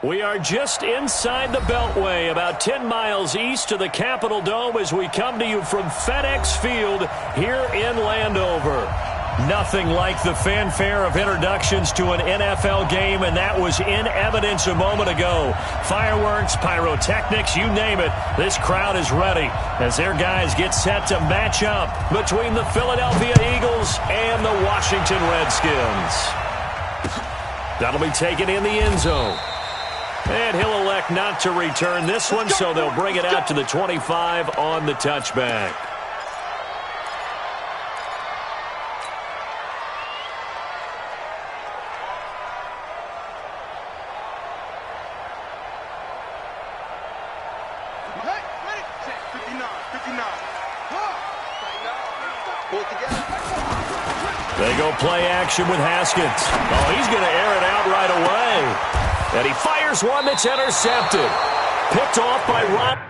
We are just inside the Beltway, about 10 miles east of the Capitol Dome as we come to you from FedEx Field here in Landover. Nothing like the fanfare of introductions to an NFL game, and that was in evidence a moment ago. Fireworks, pyrotechnics, you name it. This crowd is ready as their guys get set to match up between the Philadelphia Eagles and the Washington Redskins. That'll be taken in the end zone. And he'll elect not to return this one, so they'll bring it out to the 25 on the touchback. They go play action with Haskins. Oh, he's going to air it out right away. And he fires one that's intercepted. Picked off by Ron.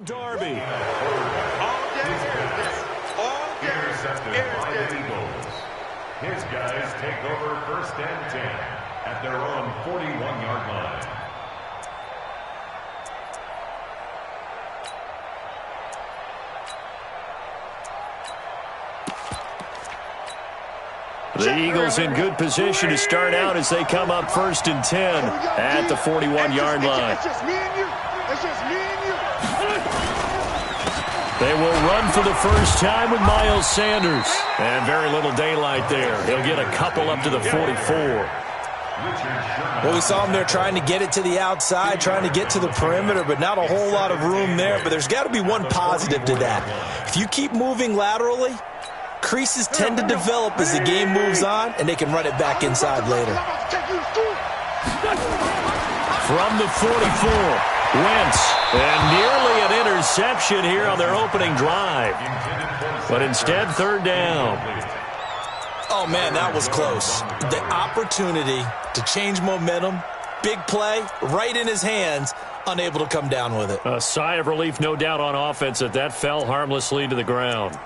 Darby. Intercepted by the Eagles. His guys take over 1st and 10 at their own 41-yard line. The Eagles in good position to start out as they come up 1st and 10 at the 41-yard line. It's just me and you. It's just me and you. They will run for the first time with Miles Sanders. And very little daylight there. He'll get a couple up to the 44. Well, we saw him there trying to get it to the outside, trying to get to the perimeter, but not a whole lot of room there. But there's got to be one positive to that. If you keep moving laterally, creases tend to develop as the game moves on, and they can run it back inside later. From the 44, Wentz, and nearly an interception here on their opening drive. But instead, 3rd down. Oh, man, that was close. The opportunity to change momentum, big play, right in his hands, unable to come down with it. A sigh of relief, no doubt, on offense that fell harmlessly to the ground.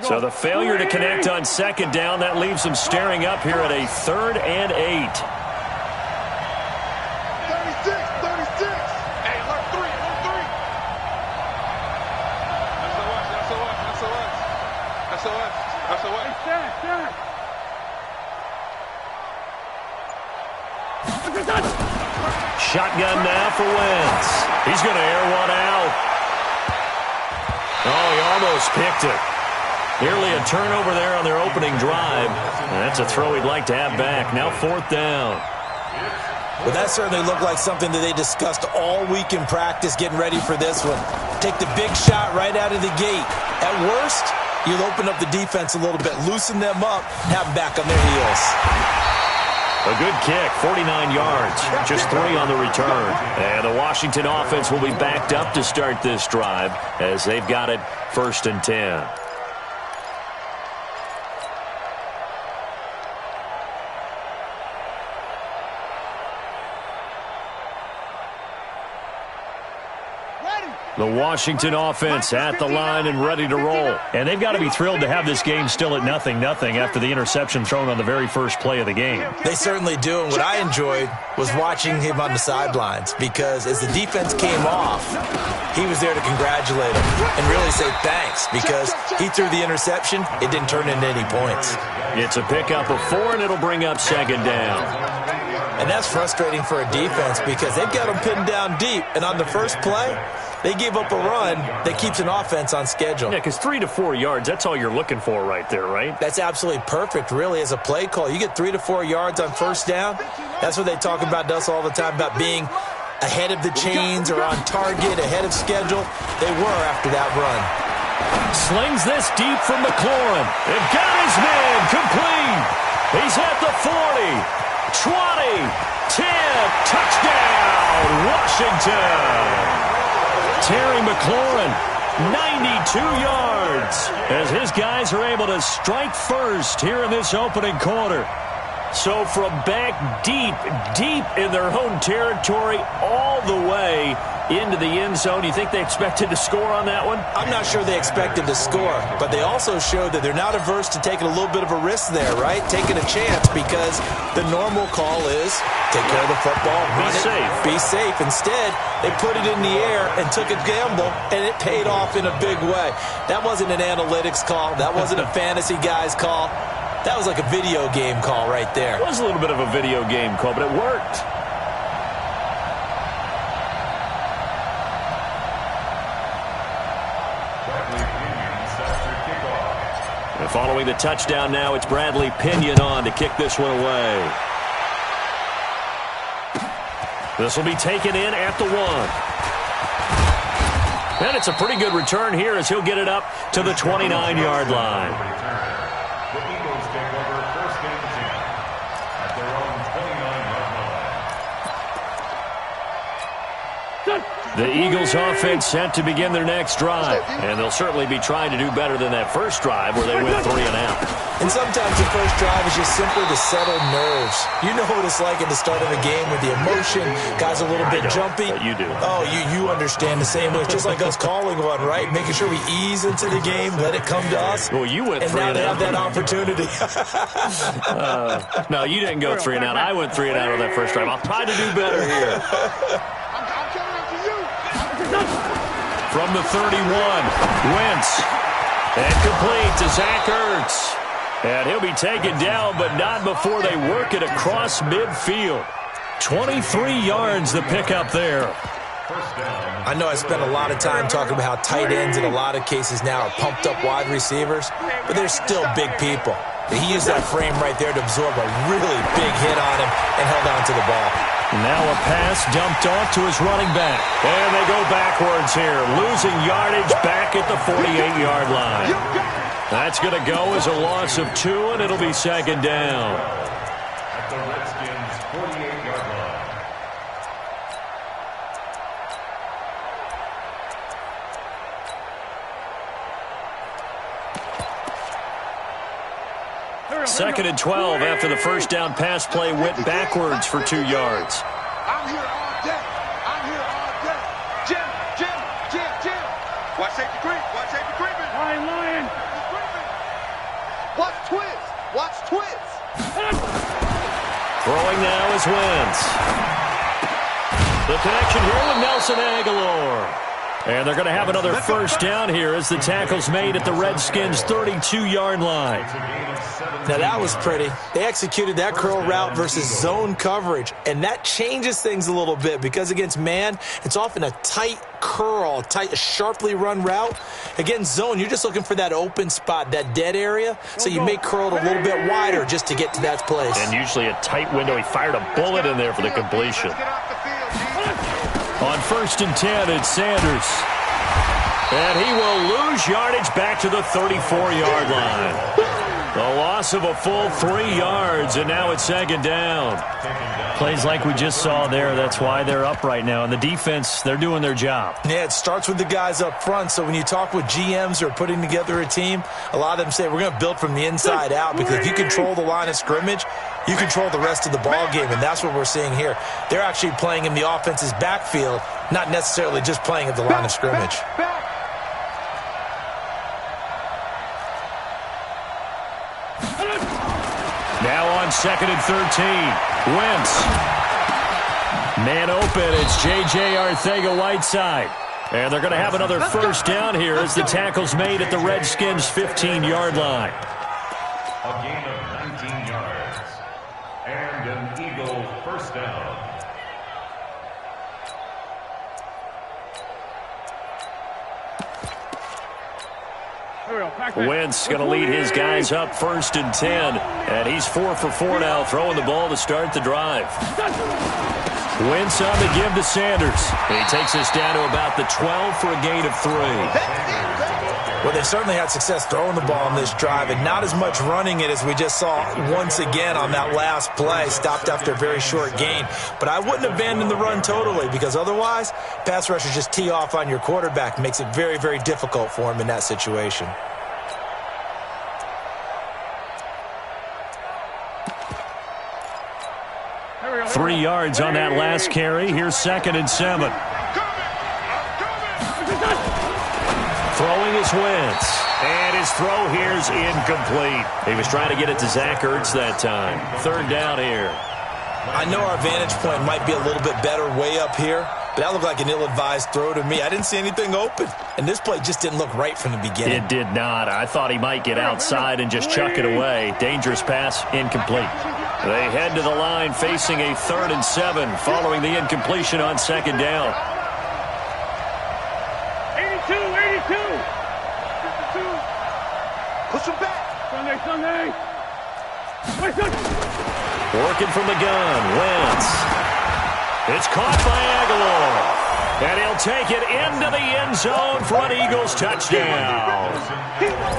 So the failure to connect on 2nd down, that leaves them staring up here at a 3rd and 8. 36. Hey, alert 3. That's a what? Shotgun now for Wentz. He's going to air one out. Oh, he almost picked it. Nearly a turnover there on their opening drive. And that's a throw he'd like to have back. Now 4th down. Well, that certainly looked like something that they discussed all week in practice, getting ready for this one. Take the big shot right out of the gate. At worst, you'll open up the defense a little bit, loosen them up, have them back on their heels. A good kick, 49 yards, just 3 on the return. And the Washington offense will be backed up to start this drive as they've got it 1st and 10. The Washington offense at the line and ready to roll. And they've got to be thrilled to have this game still at 0-0 after the interception thrown on the very first play of the game. They certainly do. And what I enjoyed was watching him on the sidelines, because as the defense came off, he was there to congratulate him and really say thanks, because he threw the interception. It didn't turn into any points. It's a pickup of 4, and it'll bring up 2nd down. And that's frustrating for a defense, because they've got them pinned down deep. And on the first play, they gave up a run that keeps an offense on schedule. Yeah, because 3 to 4 yards, that's all you're looking for right there, right? That's absolutely perfect, really, as a play call. You get 3 to 4 yards on 1st down. That's what they talk about us all the time, about being ahead of the chains or on target, ahead of schedule. They were after that run. Slings this deep from McLaurin. They've got his man complete. He's at the 40. 20, 10, touchdown, Washington. Terry McLaurin, 92 yards, as his guys are able to strike first here in this opening quarter. So from back deep in their own territory, all the way into the end zone, you think they expected to score on that one? I'm not sure they expected to score, but they also showed that they're not averse to taking a little bit of a risk there, right? Taking a chance, because the normal call is take care of the football, run it, be safe. Instead, they put it in the air and took a gamble, and it paid off in a big way. That wasn't an analytics call. That wasn't a fantasy guy's call. That was like a video game call right there. It was a little bit of a video game call, but it worked. And following the touchdown now, it's Bradley Pinion on to kick this one away. This will be taken in at the 1. And it's a pretty good return here as he'll get it up to the 29-yard line. The Eagles take over 1st and 10 at their own 29-yard line. The Eagles offense set to begin their next drive, and they'll certainly be trying to do better than that first drive where they went 3 and out. And sometimes the first drive is just simply to settle nerves. You know what it's like at the start of a game with the emotion, guys a little bit jumpy. But you do. Oh, you understand the same way. It's just like us calling one, right? Making sure we ease into the game, let it come to us. Well, you went 3 and out. And now they have that opportunity. No, you didn't go 3 and out. I went 3 and out on that first drive. I'll try to do better here. From the 31, Wentz. And complete to Zach Ertz. And he'll be taken down, but not before they work it across midfield. 23 yards the pickup there. I know I spent a lot of time talking about how tight ends in a lot of cases now are pumped up wide receivers, but they're still big people. He used that frame right there to absorb a really big hit on him and held on to the ball. Now a pass dumped off to his running back. And they go backwards here, losing yardage back at the 48-yard line. That's going to go as a loss of 2, and it'll be second down. At the Redskins' 48-yard line. Second and 12 after the first down pass play went backwards for 2 yards. I'm here all day. I'm here all day. Jim. Watch safety creep. Watch safety creeping. Lion. Watch twist. Throwing now is Wentz. The connection here with Nelson Aguilar. And they're going to have another first down here as the tackle's made at the Redskins' 32-yard line. Now, that was pretty. They executed that curl route versus zone coverage, and that changes things a little bit because against man, it's often a tight curl, a sharply run route. Against zone, you're just looking for that open spot, that dead area, so you make curl a little bit wider just to get to that place. And usually a tight window. He fired a bullet in there for the completion. On 1st and 10, it's Sanders. And he will lose yardage back to the 34-yard line. A loss of a full 3 yards, and now it's second down. Plays like we just saw there. That's why they're up right now. And the defense, they're doing their job. Yeah, it starts with the guys up front. So when you talk with GMs who are putting together a team, a lot of them say we're going to build from the inside out because if you control the line of scrimmage, you control the rest of the ball game, and that's what we're seeing here. They're actually playing in the offense's backfield, not necessarily just playing at the line of scrimmage. Now on 2nd and 13, Wentz. Man open, it's J.J. Arcega-Whiteside. And they're going to have another first down here as the tackle's made at the Redskins' 15-yard line. A gain of 19 yards. And an Eagle first down. Wentz going to lead his guys up 1st and 10. And he's 4 for 4 now, throwing the ball to start the drive. Wentz on the give to Sanders. He takes us down to about the 12 for a gain of 3. Well, they certainly had success throwing the ball on this drive, and not as much running it as we just saw once again on that last play. Stopped after a very short gain. But I wouldn't abandon the run totally because otherwise, pass rushers just tee off on your quarterback. Makes it very, very difficult for him in that situation. Three yards on that last carry. Here's 2nd and 7. Throwing is Wentz. And his throw here's incomplete. He was trying to get it to Zach Ertz that time. 3rd down here. I know our vantage point might be a little bit better way up here, but that looked like an ill-advised throw to me. I didn't see anything open, and this play just didn't look right from the beginning. It did not. I thought he might get outside and just chuck it away. Dangerous pass, incomplete. They head to the line facing a 3rd and 7 following the incompletion on 2nd down. 82. Push him back. Sunday. Working from the gun, Wentz. It's caught by Aguilar. And he'll take it into the end zone for an Eagles touchdown.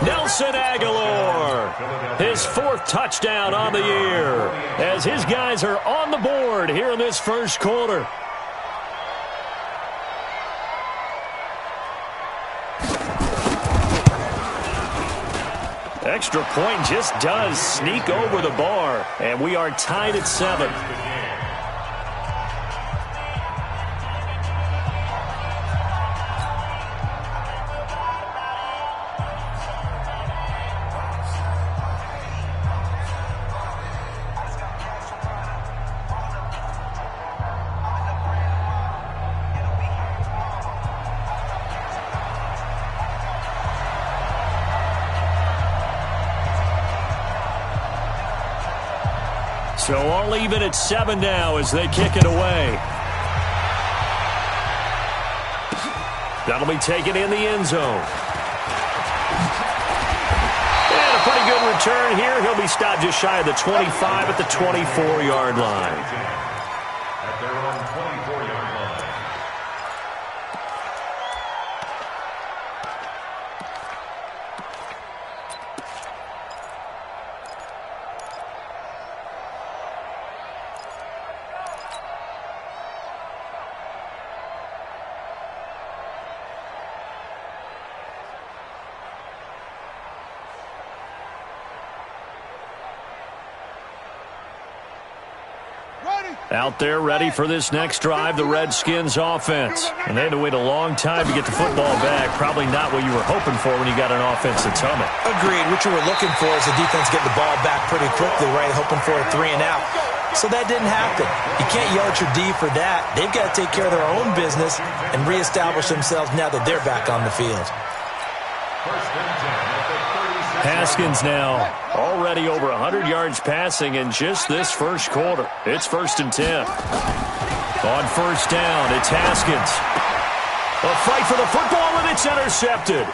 Nelson Aguilar, his 4th touchdown on the year, as his guys are on the board here in this first quarter. Extra point just does sneak over the bar, and we are tied at 7. So all even at 7 now as they kick it away. That'll be taken in the end zone. And a pretty good return here. He'll be stopped just shy of the 25 at the 24-yard line. At their own 24-yard line. Out there ready for this next drive, the Redskins offense. And they had to wait a long time to get the football back. Probably not what you were hoping for when you got an offense that's humming. Agreed. What you were looking for is the defense getting the ball back pretty quickly, right? Hoping for a 3 and out. So that didn't happen. You can't yell at your D for that. They've got to take care of their own business and reestablish themselves now that they're back on the field. Haskins now already over 100 yards passing in just this first quarter. It's 1st and 10. On first down, it's Haskins. A fight for the football, and it's intercepted.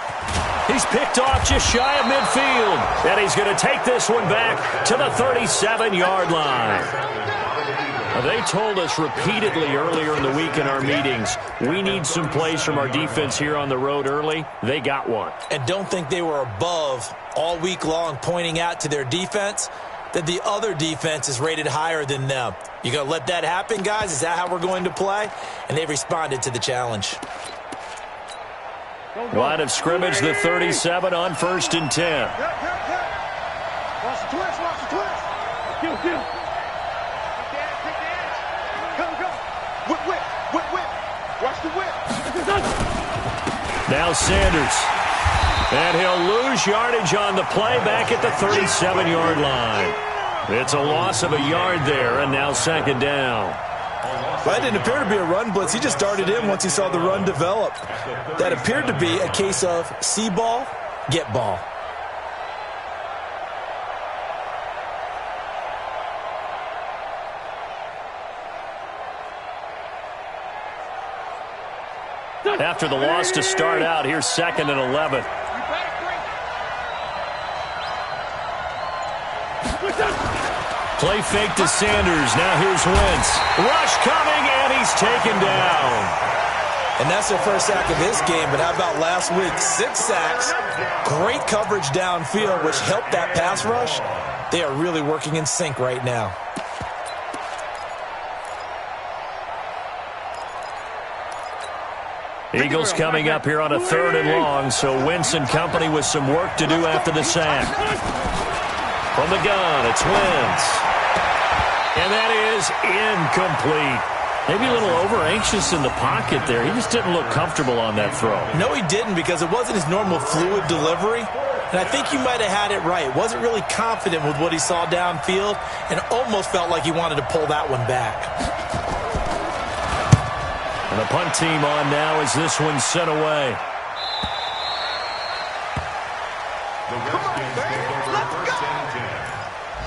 He's picked off just shy of midfield, and he's going to take this one back to the 37-yard line. Now, they told us repeatedly earlier in the week in our meetings, we need some plays from our defense here on the road early. They got one. And don't think they were above all week long pointing out to their defense that the other defense is rated higher than them. You going to let that happen, guys? Is that how we're going to play? And they responded to the challenge. Line of scrimmage, the 37 on 1st and 10. Watch the twist, watch the twist. Kill. Go. Whip. Watch the whip. Now Sanders. And he'll lose yardage on the play back at the 37-yard line. It's a loss of a yard there, and now 2nd down. Well, that didn't appear to be a run blitz. He just darted in once he saw the run develop. That appeared to be a case of see ball, get ball. After the loss to start out, here's 2nd and 11. Play fake to Sanders. Now here's Wentz. Rush coming, and he's taken down. And that's their first sack of this game, but how about last week? 6 sacks, great coverage downfield, which helped that pass rush. They are really working in sync right now. Eagles coming up here on a 3rd and long, so Wentz and company with some work to do after the sack. From the gun, it's Wentz. And that is incomplete. Maybe a little over-anxious in the pocket there. He just didn't look comfortable on that throw. No, he didn't, because it wasn't his normal fluid delivery. And I think you might have had it right. Wasn't really confident with what he saw downfield and almost felt like he wanted to pull that one back. And the punt team on now as this one's sent away. The Redskins take over 1st and 10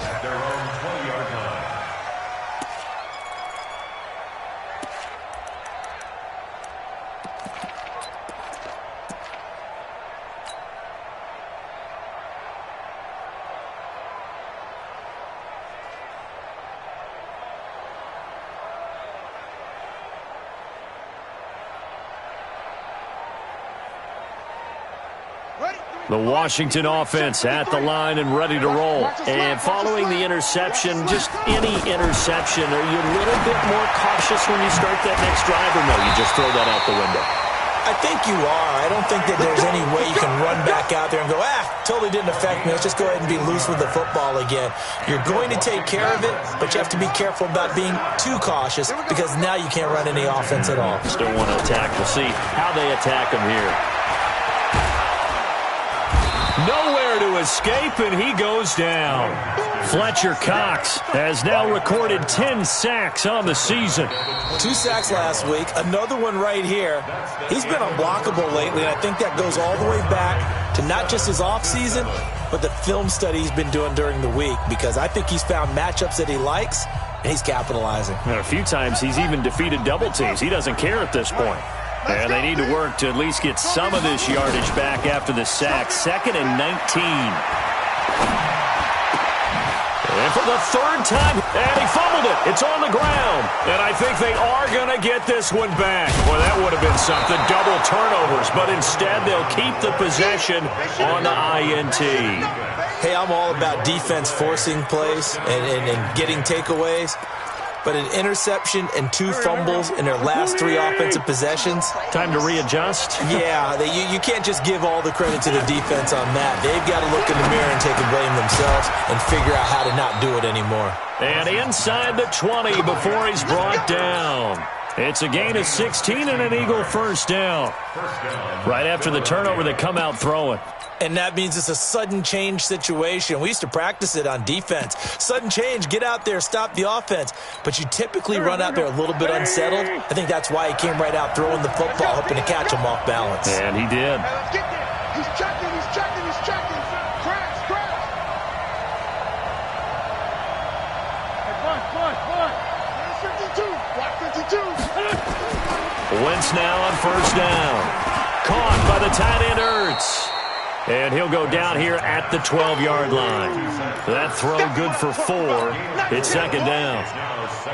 at their own 20-yard line. The Washington offense at the line and ready to roll. And following the interception, just any interception, are you a little bit more cautious when you start that next drive, or no, you just throw that out the window? I think you are. I don't think that there's any way you can run back out there and go, totally didn't affect me. Let's just go ahead and be loose with the football again. You're going to take care of it, but you have to be careful about being too cautious because now you can't run any offense at all. Still want to attack. We'll see how they attack him here. Nowhere to escape, and he goes down. Fletcher Cox has now recorded 10 sacks on the season. 2 sacks last week, another one right here. He's been unblockable lately, and I think that goes all the way back to not just his offseason, but the film study he's been doing during the week, because I think he's found matchups that he likes, and he's capitalizing. And a few times he's even defeated double teams. He doesn't care at this point. And they need to work to at least get some of this yardage back after the sack. 2nd and 19. And for the 3rd time, and he fumbled it. It's on the ground. And I think they are going to get this one back. Well, that would have been something. Double turnovers. But instead, they'll keep the possession on the INT. Hey, I'm all about defense forcing plays and getting takeaways. But an interception and 2 fumbles in their last 3 offensive possessions. Time to readjust? Yeah, you can't just give all the credit to the defense on that. They've got to look in the mirror and take the blame themselves and figure out how to not do it anymore. And inside the 20 before he's brought down. It's a gain of 16 and an Eagle first down. Right after the turnover, they come out throwing. And that means it's a sudden change situation. We used to practice it on defense. Sudden change, get out there, stop the offense. But you typically run out there a little bit unsettled. I think that's why he came right out throwing the football, hoping to catch him off balance. And he did. He's checking, he's checking, he's checking. Crash, crash. Block 52. Wentz now on first down. Caught by the tight end Ertz. And he'll go down here at the 12-yard line. That throw good for 4. It's 2nd down.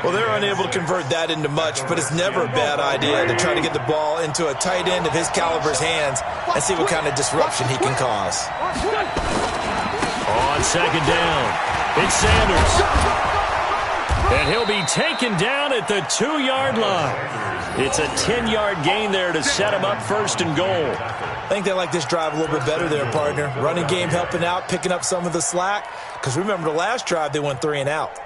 Well, they're unable to convert that into much, but it's never a bad idea to try to get the ball into a tight end of his caliber's hands and see what kind of disruption he can cause. On 2nd down, it's Sanders. And he'll be taken down at the 2-yard line. It's a 10-yard gain there to set him up 1st and goal. I think they like this drive a little bit better there, partner. Running game helping out, picking up some of the slack. Because remember the last drive, they went 3 and out.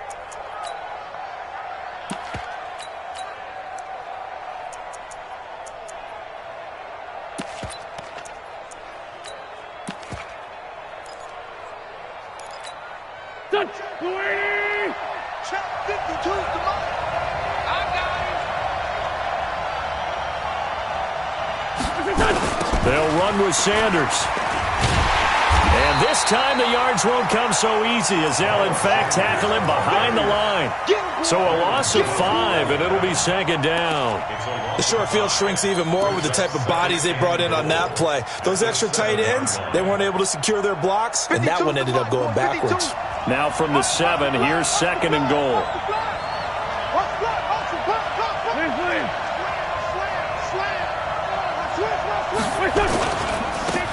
They'll run with Sanders. And this time the yards won't come so easy as they'll, in fact, tackle him behind the line. So a loss of 5, and it'll be 2nd down. The short field shrinks even more with the type of bodies they brought in on that play. Those extra tight ends, they weren't able to secure their blocks, and that one ended up going backwards. Now from the 7, here's 2nd and goal.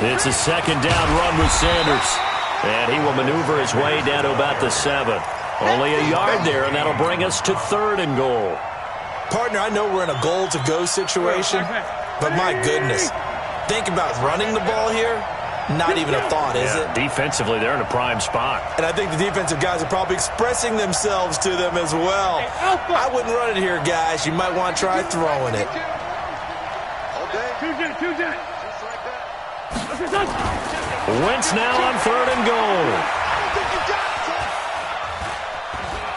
It's a 2nd down run with Sanders. And he will maneuver his way down to about the 7. Only a yard there, and that'll bring us to 3rd and goal. Partner, I know we're in a goal-to-go situation, but my goodness. Think about running the ball here. Not even a thought, is it? Defensively, they're in a prime spot. And I think the defensive guys are probably expressing themselves to them as well. I wouldn't run it here, guys. You might want to try throwing it. Wentz now on 3rd and goal.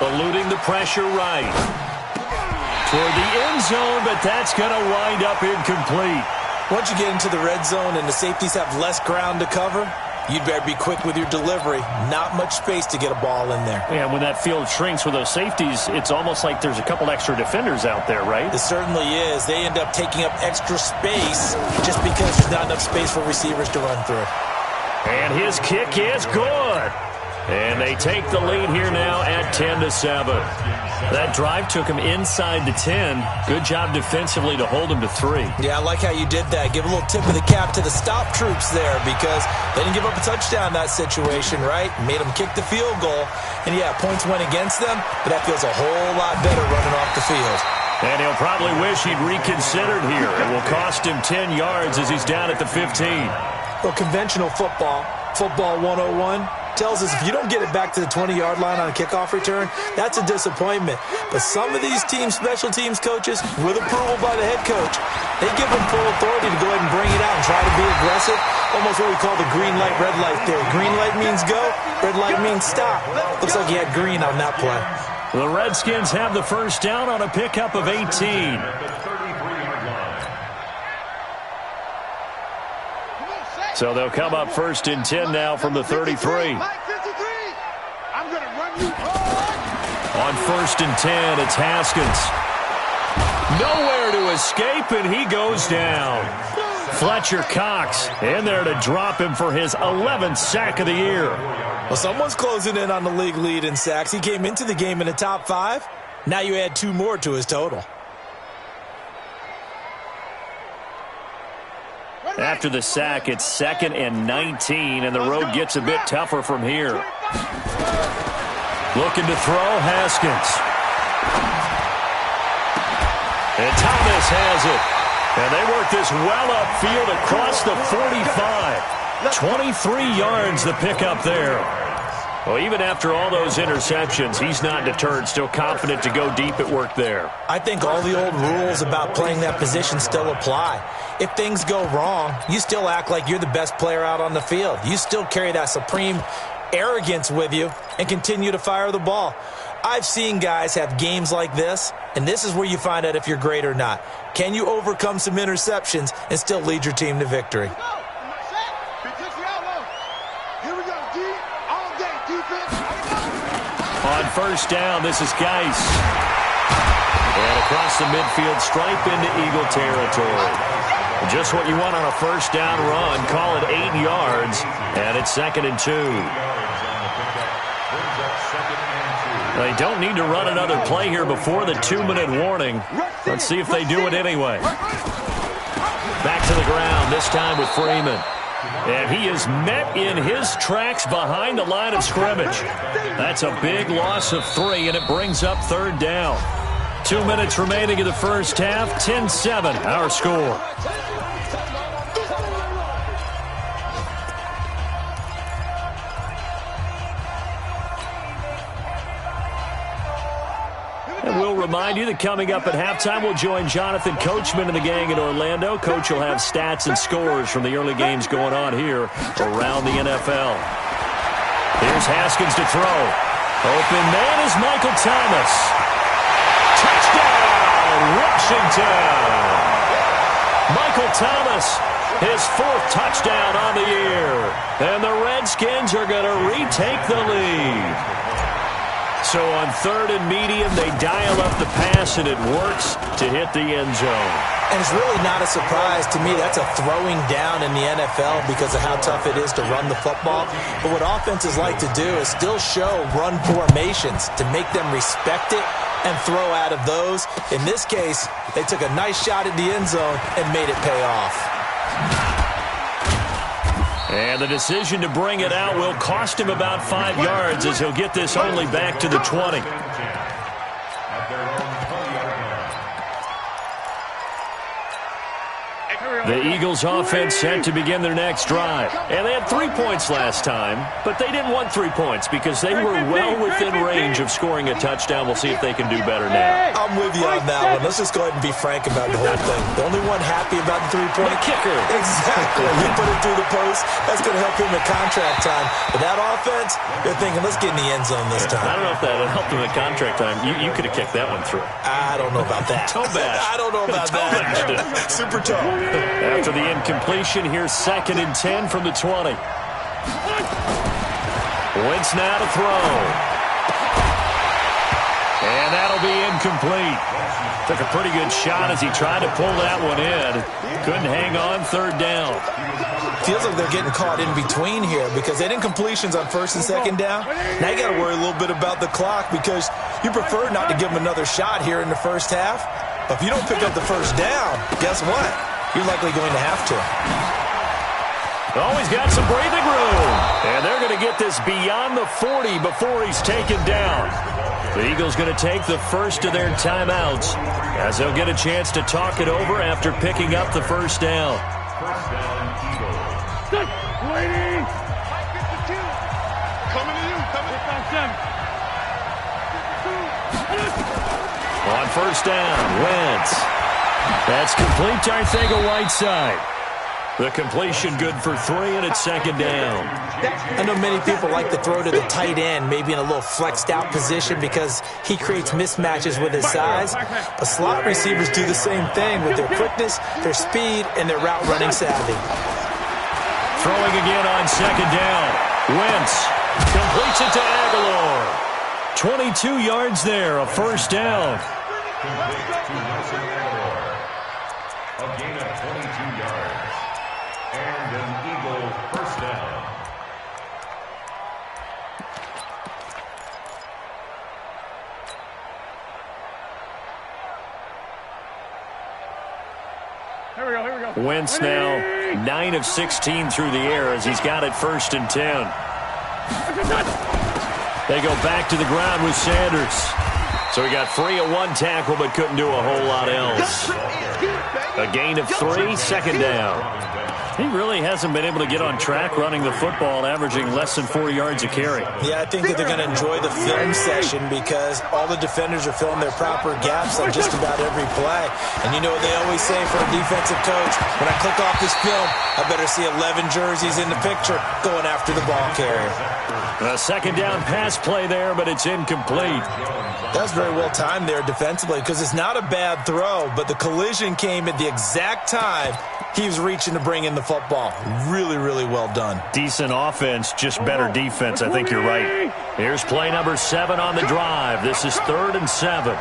Eluding the pressure right. Toward the end zone, but that's going to wind up incomplete. Once you get into the red zone and the safeties have less ground to cover, you'd better be quick with your delivery. Not much space to get a ball in there. Yeah, when that field shrinks with those safeties, it's almost like there's a couple extra defenders out there, right? It certainly is. They end up taking up extra space just because there's not enough space for receivers to run through. And his kick is good. And they take the lead here now at 10-7. That drive took him inside the 10. Good job defensively to hold him to 3. Yeah, I like how you did that. Give a little tip of the cap to the stop troops there because they didn't give up a touchdown in that situation, right? Made them kick the field goal. And, yeah, points went against them, but that feels a whole lot better running off the field. And he'll probably wish he'd reconsidered here. It will cost him 10 yards as he's down at the 15. Well, conventional football, Football 101 tells us if you don't get it back to the 20-yard line on a kickoff return, that's a disappointment. But some of these special teams coaches, with approval by the head coach, they give them full authority to go ahead and bring it out and try to be aggressive. Almost what we call the green light, red light theory. Green light means go, red light means stop. Looks like he had green on that play. The Redskins have the first down on a pickup of 18. So they'll come up first and 10 now from the 33. On first and 10, it's Haskins. Nowhere to escape, and he goes down. Fletcher Cox in there to drop him for his 11th sack of the year. Well, someone's closing in on the league lead in sacks. He came into the game in the top 5. Now you add 2 more to his total. After the sack, it's 2nd and 19, and the road gets a bit tougher from here. Looking to throw, Haskins. And Thomas has it. And they work this well upfield across the 45. 23 yards the pickup there. Well, even after all those interceptions, he's not deterred, still confident to go deep at work there. I think all the old rules about playing that position still apply. If things go wrong, you still act like you're the best player out on the field. You still carry that supreme arrogance with you and continue to fire the ball. I've seen guys have games like this, and this is where you find out if you're great or not. Can you overcome some interceptions and still lead your team to victory? On first down, this is Geis. And across the midfield stripe into Eagle territory. Just what you want on a first down run. Call it 8 yards, and it's 2nd and 2. They don't need to run another play here before the 2-minute warning. Let's see if they do it anyway. Back to the ground, this time with Freeman. And he is met in his tracks behind the line of scrimmage. That's a big loss of 3, and it brings up 3rd down. 2 minutes remaining in the first half, 10-7, our score. And we'll remind you that coming up at halftime, we'll join Jonathan Coachman and the gang in Orlando. Coach will have stats and scores from the early games going on here around the NFL. Here's Haskins to throw. Open man is Michael Thomas. Touchdown, Washington. Michael Thomas, his 4th touchdown on the year. And the Redskins are going to retake the lead. So on 3rd and medium, they dial up the pass, and it works to hit the end zone. And it's really not a surprise to me. That's a throwing down in the NFL because of how tough it is to run the football. But what offenses like to do is still show run formations to make them respect it and throw out of those. In this case, they took a nice shot at the end zone and made it pay off. And the decision to bring it out will cost him about 5 yards as he'll get this only back to the 20. The Eagles offense set to begin their next drive. And they had 3 points last time, but they didn't want 3 points because they were well within range of scoring a touchdown. We'll see if they can do better now. I'm with you on that one. Let's just go ahead and be frank about the whole thing. The only one happy about the 3-point kicker. Exactly. You put it through the post. That's going to help him at contract time. But that offense, they're thinking, let's get in the end zone this time. I don't know if that helped him at contract time. You could have kicked that one through. I don't know about that. Toe bash. I don't know about that. Super toe. After the incompletion, here's 2nd and 10 from the 20. Wentz now to throw. And that'll be incomplete. Took a pretty good shot as he tried to pull that one in. Couldn't hang on, 3rd down. Feels like they're getting caught in between here because they did incompletions on 1st and 2nd down. Now you got to worry a little bit about the clock because you prefer not to give them another shot here in the first half. But if you don't pick up the first down, guess what? You're likely going to have to. Always got some breathing room. And they're going to get this beyond the 40 before he's taken down. The Eagles going to take the first of their timeouts as they'll get a chance to talk it over after picking up the first down. Coming to you. On first down, Wentz. That's complete to Arcega-Whiteside. The completion good for 3, and it's second down. I know many people like to throw to the tight end, maybe in a little flexed out position because he creates mismatches with his size. But slot receivers do the same thing with their quickness, their speed, and their route running savvy. Throwing again on second down. Wentz completes it to Aguilar. 22 yards there, a first down. A gain of 22 yards. And an Eagle first down. Here we go. Wentz now 9 of 16 through the air as he's got it first and 10. They go back to the ground with Sanders. So he got free of 1 tackle but couldn't do a whole lot else. A gain of 3, second down. He really hasn't been able to get on track running the football, averaging less than 4 yards a carry. Yeah, I think that they're going to enjoy the film session because all the defenders are filling their proper gaps on just about every play. And you know what they always say for a defensive coach, when I click off this film, I better see 11 jerseys in the picture going after the ball carrier. A second down pass play there, but it's incomplete. That was very well timed there defensively because it's not a bad throw, but the collision came at the exact time he was reaching to bring in the football. Really, really well done. Decent offense, just better defense. I think you're right. Here's play number 7 on the drive. This is 3rd and 7.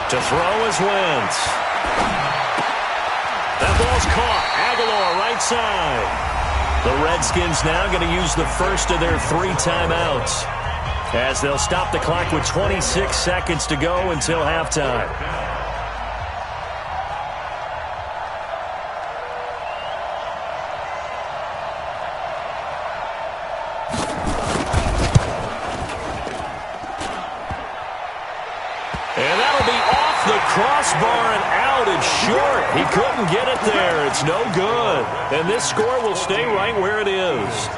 To throw is Wentz. That ball's caught. Aguilar right side. The Redskins now going to use the first of their 3 timeouts as they'll stop the clock with 26 seconds to go until halftime. And that'll be off the crossbar and out. It's short. He couldn't get it there. It's no good. And this score will stay right where it is.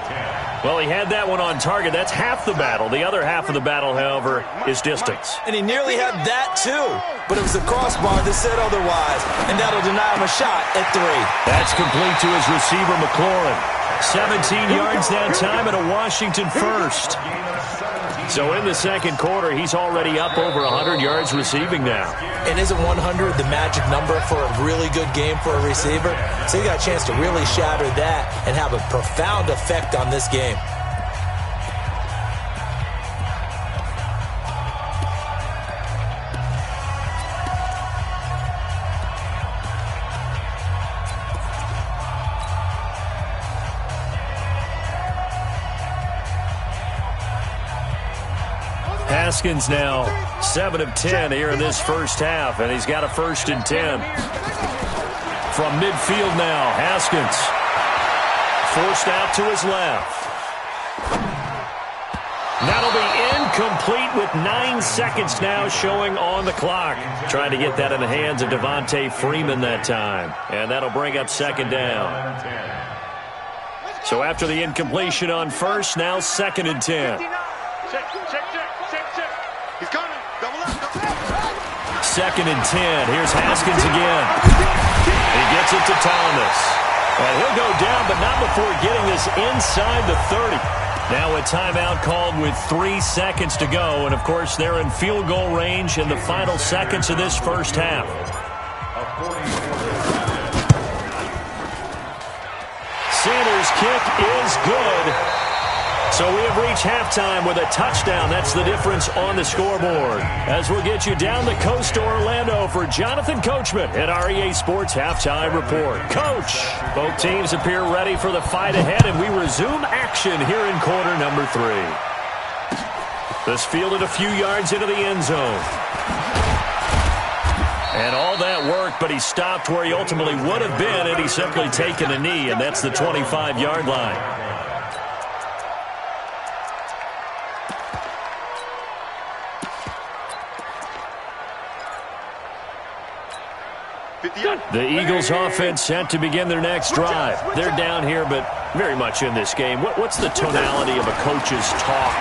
Well, he had that one on target. That's half the battle. The other half of the battle, however, is distance. And he nearly had that, too. But it was the crossbar that said otherwise. And that'll deny him a shot at 3. That's complete to his receiver, McLaurin. 17 yards that time and a Washington first. So in the second quarter, he's already up over 100 yards receiving now. And isn't 100 the magic number for a really good game for a receiver? So he got a chance to really shatter that and have a profound effect on this game. Haskins now 7 of 10 here in this first half, and he's got a 1st and 10. From midfield now, Haskins forced out to his left. That'll be incomplete with 9 seconds now showing on the clock. Trying to get that in the hands of Devontae Freeman that time, and that'll bring up second down. So after the incompletion on first, now 2nd and 10. He's coming. Double up. 2nd and 10. Here's Haskins again. He gets it to Thomas. And he'll go down, but not before getting this inside the 30. Now a timeout called with 3 seconds to go. And, of course, they're in field goal range in the final seconds of this first half. Sanders' kick is good. So we have reached halftime with a touchdown. That's the difference on the scoreboard. As we'll get you down the coast to Orlando for Jonathan Coachman at our EA Sports Halftime Report. Coach, both teams appear ready for the fight ahead, and we resume action here in quarter number 3. This fielded a few yards into the end zone. And all that worked, but he stopped where he ultimately would have been had he simply taken a knee, and that's the 25-yard line. The Eagles offense set to begin their next drive. They're down here, but very much in this game. What's the tonality of a coach's talk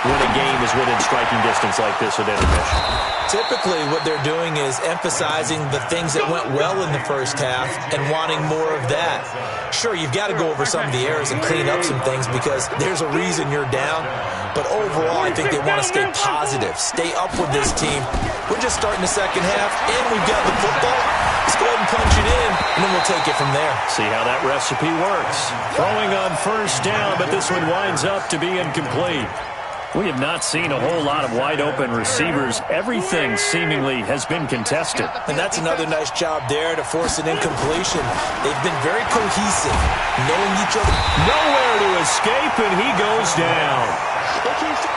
when a game is within striking distance like this at intermission? Typically, what they're doing is emphasizing the things that went well in the first half and wanting more of that. Sure, you've got to go over some of the errors and clean up some things because there's a reason you're down. But overall, I think they want to stay positive, stay up with this team. We're just starting the second half, and we've got the football. Let's go ahead and punch it in, and then we'll take it from there. See how that recipe works. Throwing on first down, but this one winds up to be incomplete. We have not seen a whole lot of wide-open receivers. Everything seemingly has been contested. And that's another nice job there to force an incompletion. They've been very cohesive, knowing each other. Nowhere to escape, and he goes down.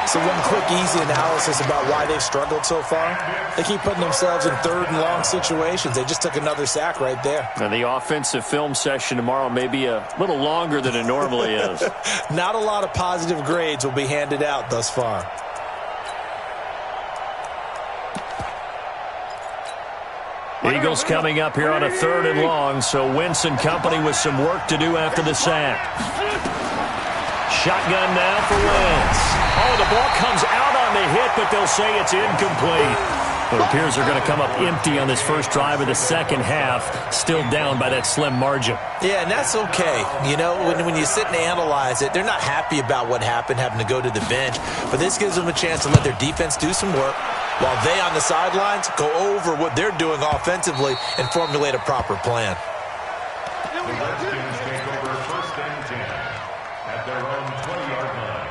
So one quick, easy analysis about why they've struggled so far. They keep putting themselves in third and long situations. They just took another sack right there. And the offensive film session tomorrow may be a little longer than it normally is. Not a lot of positive grades will be handed out thus far. Eagles coming up here on a 3rd and long, so Wentz and company with some work to do after the sack. Shotgun now for Wentz. Oh, the ball comes out on the hit, but they'll say it's incomplete. It appears they're going to come up empty on this first drive of the second half, still down by that slim margin. Yeah, and that's okay. You know, when you sit and analyze it, they're not happy about what happened, having to go to the bench. But this gives them a chance to let their defense do some work while they on the sidelines go over what they're doing offensively and formulate a proper plan. The Redskins take over 1st and 10 at their own 20-yard line.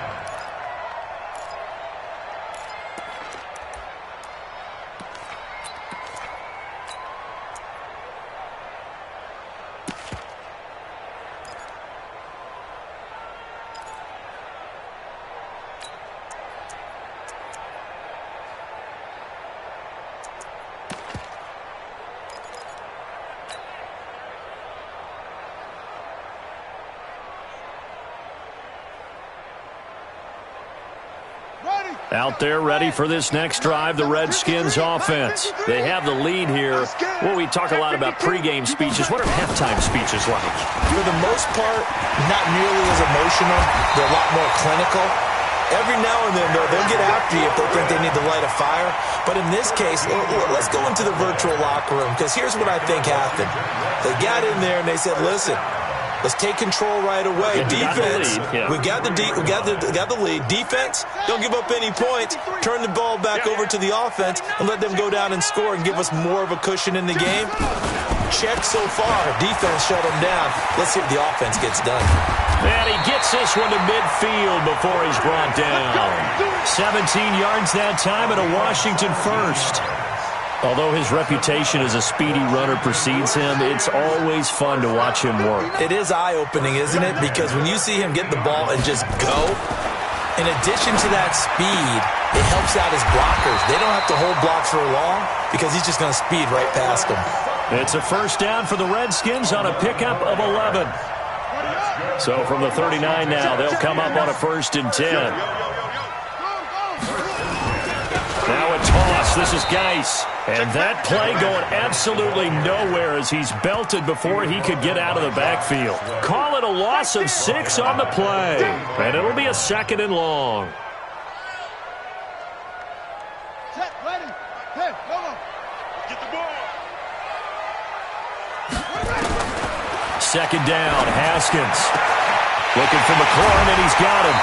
Out there ready for this next drive, the Redskins offense. They have the lead here. Well, we talk a lot about pregame speeches. What are halftime speeches like? For the most part, not nearly as emotional. They're a lot more clinical. Every now and then, though, they'll get after you if they think they need to light a fire. But in this case, let's go into the virtual locker room, because here's what I think happened. They got in there and they said, listen, let's take control right away. Defense, we got the lead. Defense, don't give up any points. Turn the ball back over to the offense and let them go down and score and give us more of a cushion in the game. Check so far. Defense shut them down. Let's see if the offense gets done. And he gets this one to midfield before he's brought down. 17 yards that time and a Washington first. Although his reputation as a speedy runner precedes him, it's always fun to watch him work. It is eye-opening, isn't it? Because when you see him get the ball and just go, in addition to that speed, it helps out his blockers. They don't have to hold blocks for long because he's just going to speed right past them. It's a first down for the Redskins on a pickup of 11. So from the 39 now, they'll come up on a 1st and 10. Now a toss. This is Geis. And that play going absolutely nowhere as he's belted before he could get out of the backfield. Call it a loss of 6 on the play. And it'll be a 2nd and long. Set, ready. Hey, go on. Get the ball. 2nd down, Haskins. Looking for McLaurin, and he's got him.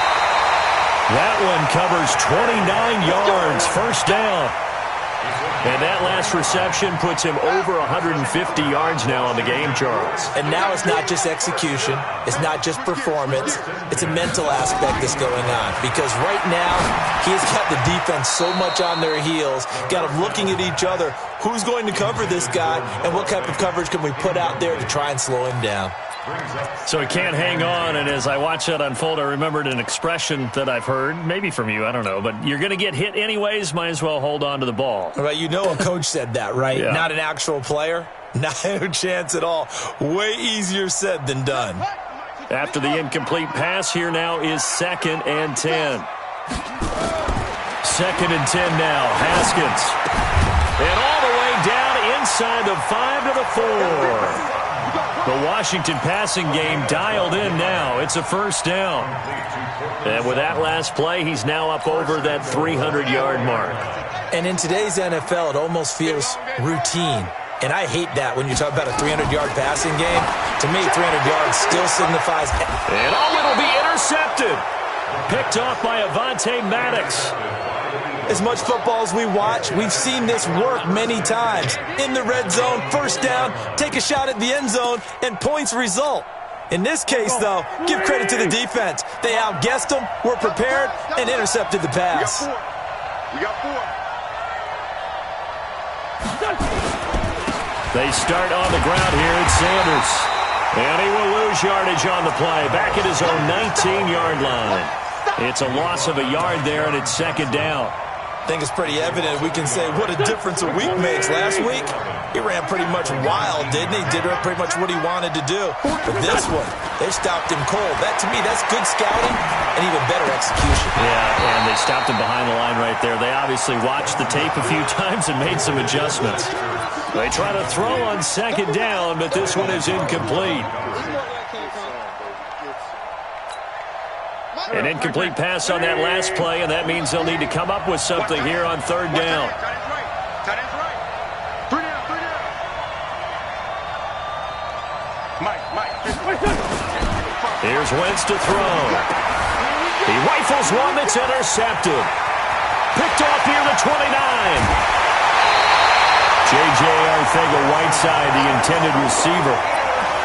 That one covers 29 yards, 1st down. And that last reception puts him over 150 yards now on the game, Charles. And now it's not just execution. It's not just performance. It's a mental aspect that's going on. Because right now, he's got the defense so much on their heels, got them looking at each other. Who's going to cover this guy, and what type of coverage can we put out there to try and slow him down? So he can't hang on, and as I watch that unfold, I remembered an expression that I've heard, maybe from you, I don't know, but you're going to get hit anyways, might as well hold on to the ball. All right, you know a coach said that, right? Yeah. Not an actual player? Not a chance at all. Way easier said than done. After the incomplete pass, here now is 2nd and 10. 2nd and 10 now, Haskins. And all the way down inside the 5 to the 4. The Washington passing game dialed in now. It's a first down. And with that last play, he's now up over that 300-yard mark. And in today's NFL, it almost feels routine. And I hate that when you talk about a 300-yard passing game. To me, 300 yards still signifies... And it'll be intercepted. Picked off by Avonte Maddox. As much football as we watch, we've seen this work many times. In the red zone, first down, take a shot at the end zone, and points result. In this case, though, give credit to the defense. They outguessed them, were prepared, and intercepted the pass. We got four. They start on the ground here at Sanders. And he will lose yardage on the play, back at his own 19-yard line. It's a loss of a yard there, and it's second down. I think it's pretty evident we can say what a difference a week makes. Last week, he ran pretty much wild, didn't he? Did pretty much what he wanted to do. But this one, they stopped him cold. That, to me, that's good scouting and even better execution. Yeah, and they stopped him behind the line right there. They obviously watched the tape a few times and made some adjustments. They try to throw on second down, but this one is incomplete. An incomplete pass on that last play, and that means they'll need to come up with something here on third down. Tight end's right. Three down. Mike. Here's Wentz to throw. He rifles one that's intercepted. Picked off near the 29. J.J. Arcega-Whiteside, the intended receiver.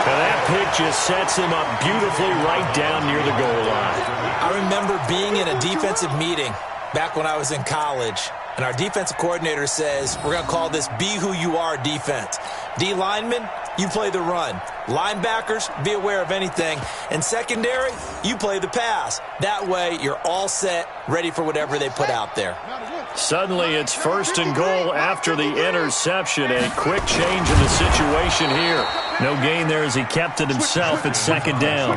And that pick just sets him up beautifully right down near the goal line. I remember being in a defensive meeting back when I was in college, and our defensive coordinator says, we're going to call this Be Who You Are defense. D linemen, you play the run. Linebackers, be aware of anything. And secondary, you play the pass. That way, you're all set, ready for whatever they put out there. Suddenly, it's first and goal after the interception. A quick change in the situation here. No gain there as he kept it himself at second down.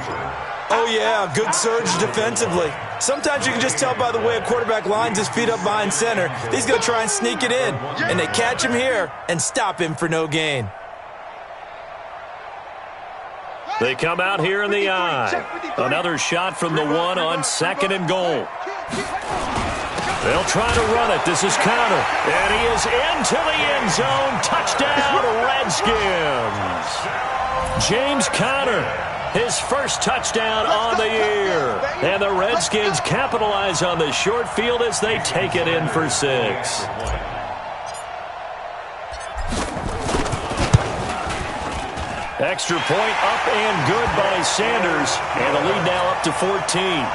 Oh, yeah, good surge defensively. Sometimes you can just tell by the way a quarterback lines his feet up behind center. He's going to try and sneak it in. And they catch him here and stop him for no gain. They come out here in the eye. Another shot from the one on second and goal. They'll try to run it. This is Conner. And he is into the end zone. Touchdown, Redskins. James Conner, his first touchdown on the year. And the Redskins capitalize on the short field as they take it in for 6. Extra point up and good by Sanders. And the lead now up to 14.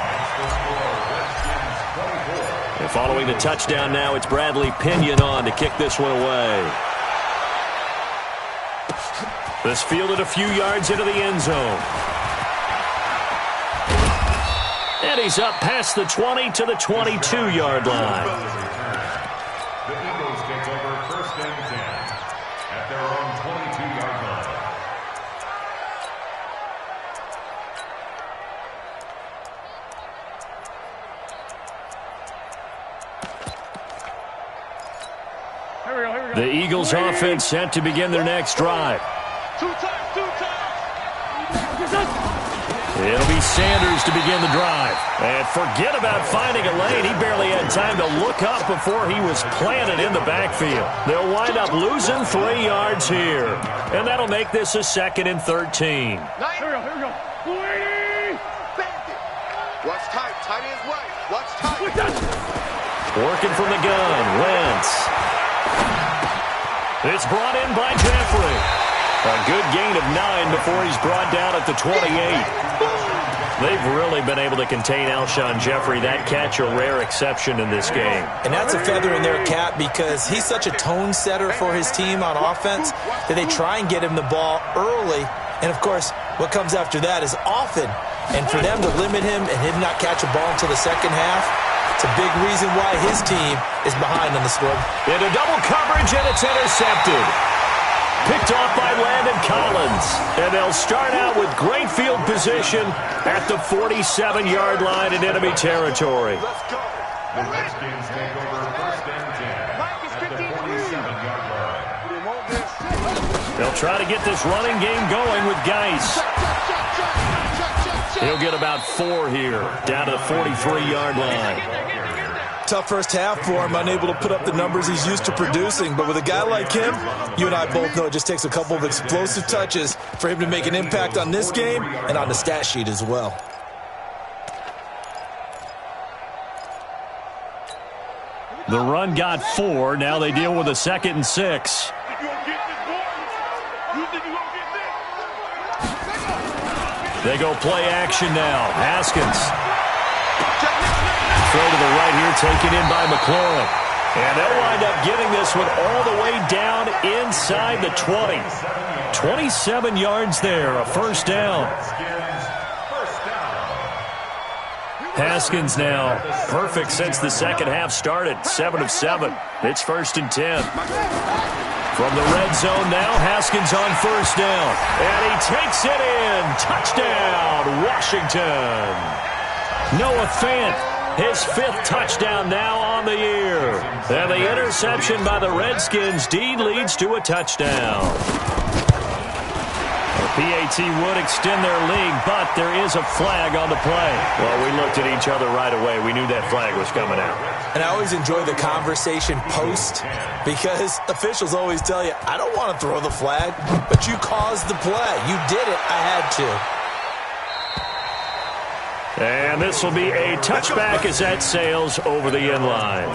And following the touchdown now, it's Bradley Pinion on to kick this one away. This fielded a few yards into the end zone. And he's up past the 20 to the 22-yard line. The Eagles take over first and 10 at their own 22-yard line. The Eagles offense set to begin their next drive. Two times. It'll be Sanders to begin the drive. And forget about finding a lane. He barely had time to look up before he was planted in the backfield. They'll wind up losing 3 yards here. And that'll make this a second and 13. Here we go. Watch tight. Tight end's right. Watch tight. Working from the gun. Wentz. It's brought in by Jeffrey. A good gain of 9 before he's brought down at the 28. They've really been able to contain Alshon Jeffrey. That catch a rare exception in this game. And that's a feather in their cap because he's such a tone setter for his team on offense that they try and get him the ball early. And, of course, what comes after that is often. And for them to limit him and him not catch a ball until the second half, it's a big reason why his team is behind on the score. Into double coverage, and it's intercepted. Picked off by Landon Collins. And they'll start out with great field position at the 47-yard line in enemy territory. The Redskins take over first and 10 at the 47-yard line. They'll try to get this running game going with Geis. He'll get about 4 here, down to the 43-yard line. Tough first half for him, unable to put up the numbers he's used to producing. But with a guy like him, you and I both know it just takes a couple of explosive touches for him to make an impact on this game and on the stat sheet as well. The run got 4. Now they deal with a 2nd and 6. They go play action now. Haskins. Throw to the right here, taken in by McLaurin. And they'll wind up getting this one all the way down inside the 20. 27 yards there, a first down. Haskins now perfect since the second half started. 7 of 7. It's 1st and 10. From the red zone now, Haskins on first down. And he takes it in. Touchdown, Washington. Noah Fant, his 5th touchdown now on the year. And the interception by the Redskins' deed leads to a touchdown. PAT would extend their lead, but there is a flag on the play. Well, we looked at each other right away. We knew that flag was coming out. And I always enjoy the conversation post because officials always tell you, I don't want to throw the flag, but you caused the play. You did it. I had to. And this will be a touchback as that sails over the end line.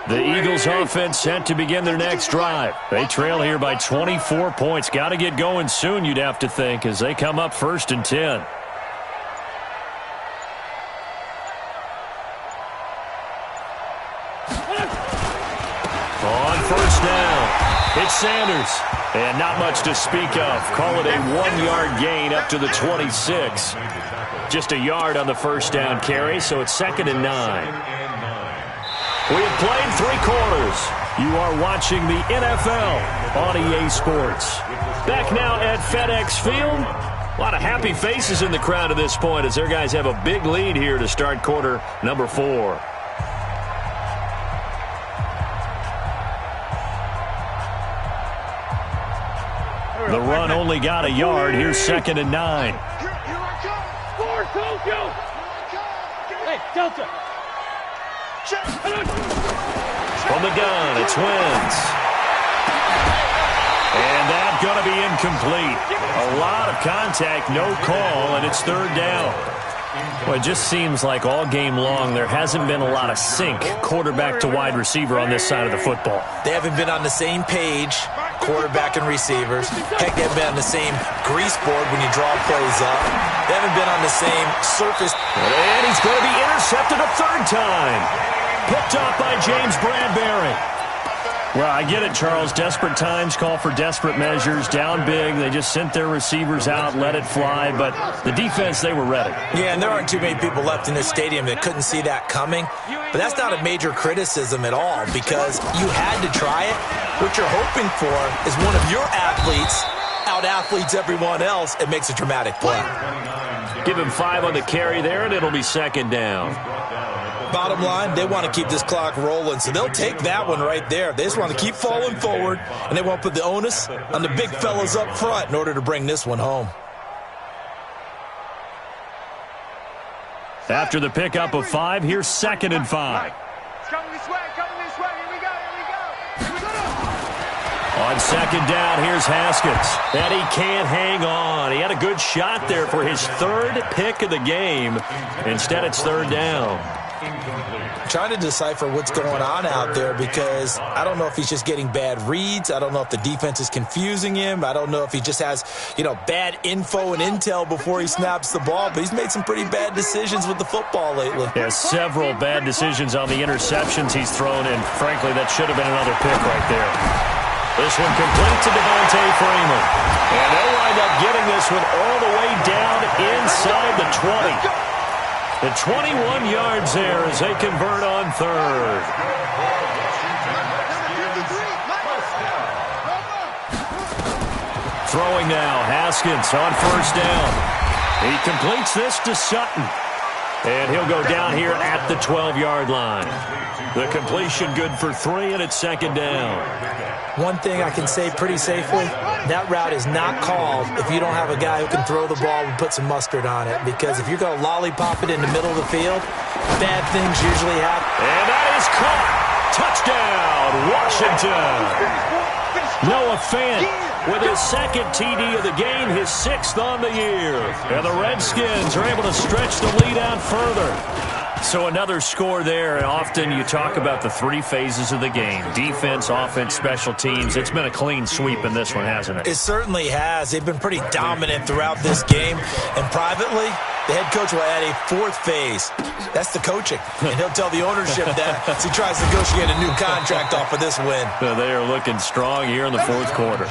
The Eagles offense set to begin their next drive. They trail here by 24 points. Got to get going soon, you'd have to think, as they come up 1st and 10. On first down, it's Sanders. And not much to speak of. Call it a 1-yard gain up to the 26. Just a yard on the first down carry, so it's 2nd and 9. We have played 3 quarters. You are watching the NFL on EA Sports. Back now at FedEx Field. A lot of happy faces in the crowd at this point as their guys have a big lead here to start quarter number 4. The run only got a yard. Here's 2nd and 9. Hey, Delta. From the gun, it's Wentz. And that's going to be incomplete. A lot of contact, no call, and it's 3rd down. Well, it just seems like all game long there hasn't been a lot of sync quarterback to wide receiver on this side of the football. They haven't been on the same page, quarterback and receivers. Heck, they haven't been on the same grease board when you draw plays up. They haven't been on the same surface. And he's going to be intercepted a 3rd time. Picked off by James Bradbury. Well, I get it, Charles. Desperate times call for desperate measures. Down big. They just sent their receivers out, let it fly. But the defense, they were ready. Yeah, and there aren't too many people left in this stadium that couldn't see that coming. But that's not a major criticism at all because you had to try it. What you're hoping for is one of your athletes out-athletes everyone else and makes a dramatic play. Give him 5 on the carry there, and it'll be 2nd down. Bottom line, they want to keep this clock rolling, so they'll take that one right there. They just want to keep falling forward, and they want to put the onus on the big fellas up front in order to bring this one home. After the pickup of 5, here's 2nd and 5. Coming this way, here we go. On 2nd down, here's Haskins. And he can't hang on. He had a good shot there for his 3rd pick of the game. Instead, it's 3rd down. I'm trying to decipher what's going on out there because I don't know if he's just getting bad reads. I don't know if the defense is confusing him. I don't know if he just has, bad info and intel before he snaps the ball. But he's made some pretty bad decisions with the football lately. Yeah, several bad decisions on the interceptions he's thrown, and frankly, that should have been another pick right there. This one complete to Devontae Freeman. And they'll wind up getting this one all the way down inside the 20. And 21 yards there as they convert on third. Throwing now, Haskins on first down. He completes this to Sutton. And he'll go down here at the 12-yard line. The completion good for 3, and it's second down. One thing I can say pretty safely, that route is not called if you don't have a guy who can throw the ball and put some mustard on it. Because if you're going to lollipop it in the middle of the field, bad things usually happen. And that is caught. Touchdown, Washington. Noah Fant with his second TD of the game, his 6th on the year. And the Redskins are able to stretch the lead out further. So another score there, and often you talk about the 3 phases of the game. Defense, offense, special teams. It's been a clean sweep in this one, hasn't it? It certainly has. They've been pretty dominant throughout this game. And privately, the head coach will add a 4th phase. That's the coaching. And he'll tell the ownership that as he tries to negotiate a new contract off of this win. They are looking strong here in the 4th quarter.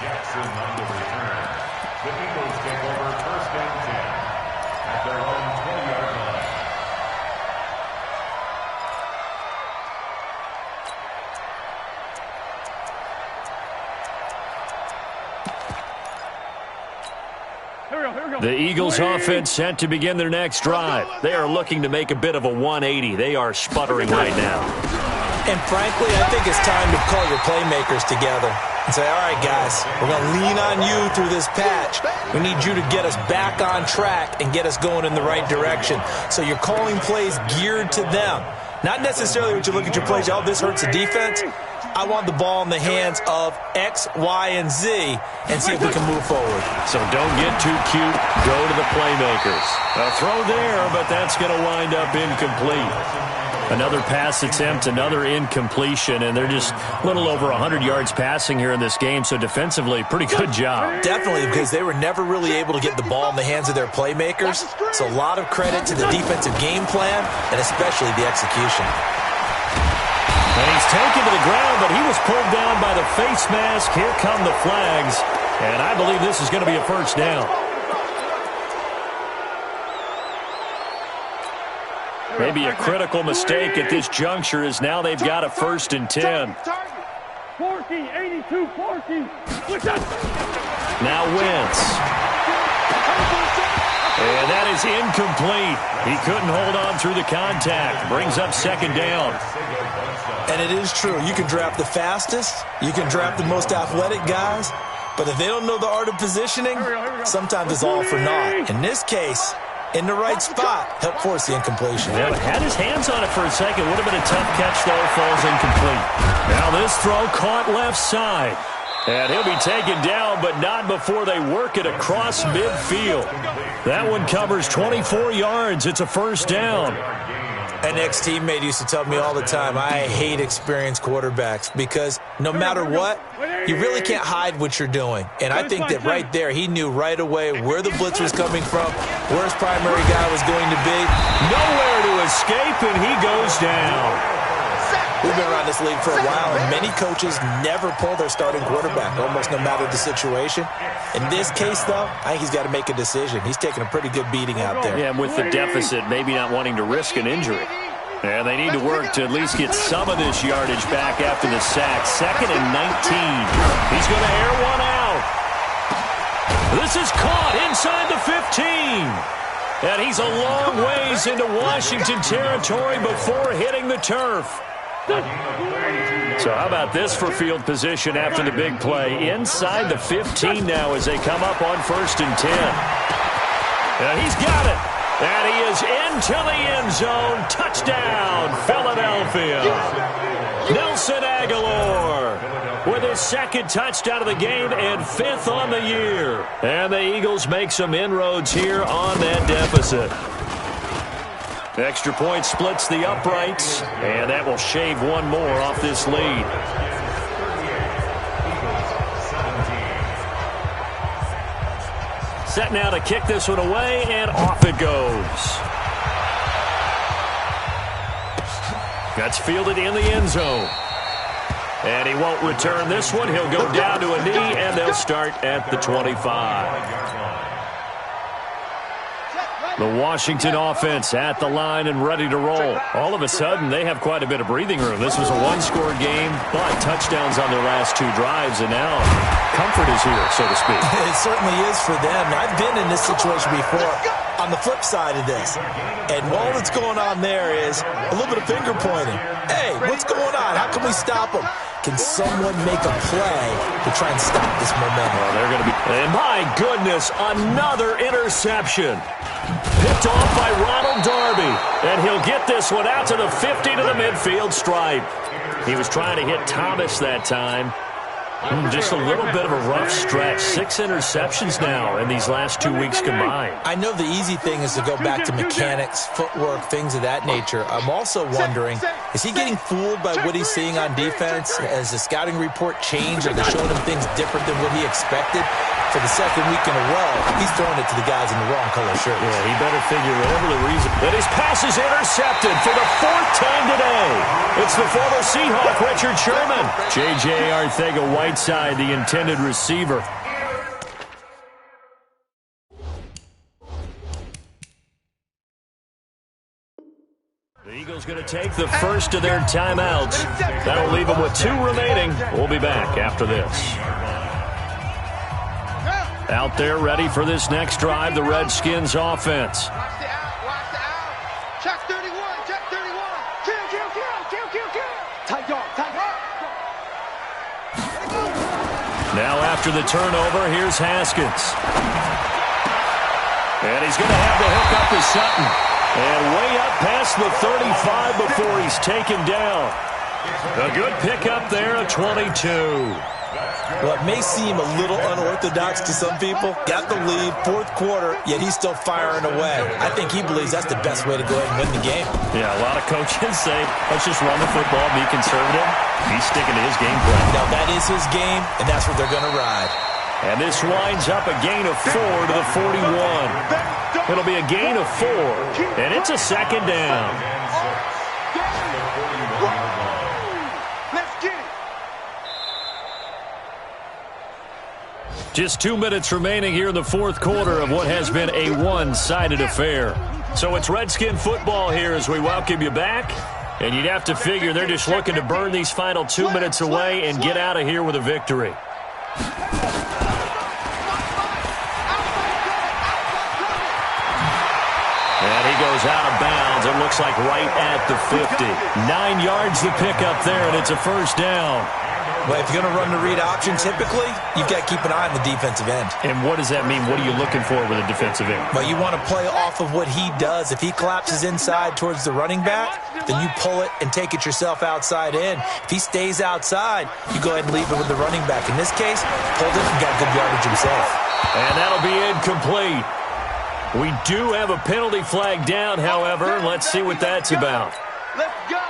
The Eagles offense set to begin their next drive. They are looking to make a bit of a 180. They are sputtering right now. And frankly, I think it's time to call your playmakers together and say, all right, guys, we're going to lean on you through this patch. We need you to get us back on track and get us going in the right direction. So you're calling plays geared to them. Not necessarily what you look at your plays, oh, this hurts the defense. I want the ball in the hands of X, Y, and Z and see if we can move forward. So don't get too cute. Go to the playmakers. A throw there, but that's going to wind up incomplete. Another pass attempt, another incompletion, and they're just a little over 100 yards passing here in this game, so defensively, pretty good job. Definitely, because they were never really able to get the ball in the hands of their playmakers, so a lot of credit to the defensive game plan and especially the execution. And he's taken to the ground, but he was pulled down by the face mask. Here come the flags, and I believe this is going to be a first down. Maybe a critical mistake at this juncture is now they've got a 1st and 10. 14, 82, 14. Now Wentz. And that is incomplete. He couldn't hold on through the contact. Brings up second down. And it is true. You can draft the fastest. You can draft the most athletic guys. But if they don't know the art of positioning, sometimes it's all for naught. In this case, in the right spot, help force the incompletion. Yeah, had his hands on it for a second. Would have been a tough catch, though. Falls incomplete. Now this throw caught left side. And he'll be taken down, but not before they work it across midfield. That one covers 24 yards. It's a first down. An ex-teammate used to tell me all the time, I hate experienced quarterbacks because no matter what, you really can't hide what you're doing. And I think that right there, he knew right away where the blitz was coming from, where his primary guy was going to be. Nowhere to escape, and he goes down. We've been around this league for a while, and many coaches never pull their starting quarterback, almost no matter the situation. In this case, though, I think he's got to make a decision. He's taking a pretty good beating out there. Yeah, with the deficit, maybe not wanting to risk an injury. And they need to work to at least get some of this yardage back after the sack. 2nd and 19. He's going to air one out. This is caught inside the 15. And he's a long ways into Washington territory before hitting the turf. So how about this for field position after the big play? Inside the 15 now as they come up on 1st and 10. And he's got it. And he is into the end zone. Touchdown, Philadelphia. Nelson Aguilar with his 2nd touchdown of the game and 5th on the year. And the Eagles make some inroads here on that deficit. Extra point splits the uprights, and that will shave one more off this lead. Set now to kick this one away, and off it goes. That's fielded in the end zone. And he won't return this one. He'll go down to a knee, and they'll start at the 25. The Washington offense at the line and ready to roll. All of a sudden, they have quite a bit of breathing room. This was a one-score game, but touchdowns on their last 2 drives, and now comfort is here, so to speak. It certainly is for them. I've been in this situation before on the flip side of this, and all that's going on there is a little bit of finger pointing. Hey, what's going on? How can we stop them? Can someone make a play to try and stop this momentum? Well, they're going to be... And my goodness, another interception. Picked off by Ronald Darby. And he'll get this one out to the 50 to the midfield stripe. He was trying to hit Thomas that time. Just a little bit of a rough stretch. 6 interceptions now in these last 2 weeks combined. I know the easy thing is to go back to mechanics, footwork, things of that nature. I'm also wondering, is he getting fooled by what he's seeing on defense? Has the scouting report changed? Are they showing him things different than what he expected? For the second week in a row, he's throwing it to the guys in the wrong color shirt. Yeah, he better figure whatever the reason. But his pass is intercepted for the 4th time today. It's the former Seahawk, Richard Sherman. J.J. Arcega-Whiteside, the intended receiver. The Eagles going to take the first of their timeouts. That'll leave them with 2 remaining. We'll be back after this. Out there ready for this next drive, the Redskins offense. Watch the out. Check 31, check 31. Kill. Tight dog. Now after the turnover, here's Haskins. And he's going to have the hook up to Sutton. And way up past the 35 before he's taken down. A good pickup there at 22. Well, it may seem a little unorthodox to some people. Got the lead, 4th quarter, yet he's still firing away. I think he believes that's the best way to go ahead and win the game. Yeah, a lot of coaches say, let's just run the football, be conservative. He's sticking to his game plan. Now, that is his game, and that's what they're going to ride. And this winds up a gain of 4 to the 41. It'll be a gain of 4, and it's a 2nd down. Just 2 minutes remaining here in the 4th quarter of what has been a one-sided affair. So it's Redskin football here as we welcome you back. And you'd have to figure they're just looking to burn these final 2 minutes away and get out of here with a victory. And he goes out of bounds. It looks like right at the 50. 9 yards to pick up there, and it's a 1st down. Well, if you're going to run the read option, typically, you've got to keep an eye on the defensive end. And what does that mean? What are you looking for with a defensive end? Well, you want to play off of what he does. If he collapses inside towards the running back, then you pull it and take it yourself outside in. If he stays outside, you go ahead and leave it with the running back. In this case, pulled it and got good yardage himself. And that'll be incomplete. We do have a penalty flag down, however. Let's see what that's about. Let's go.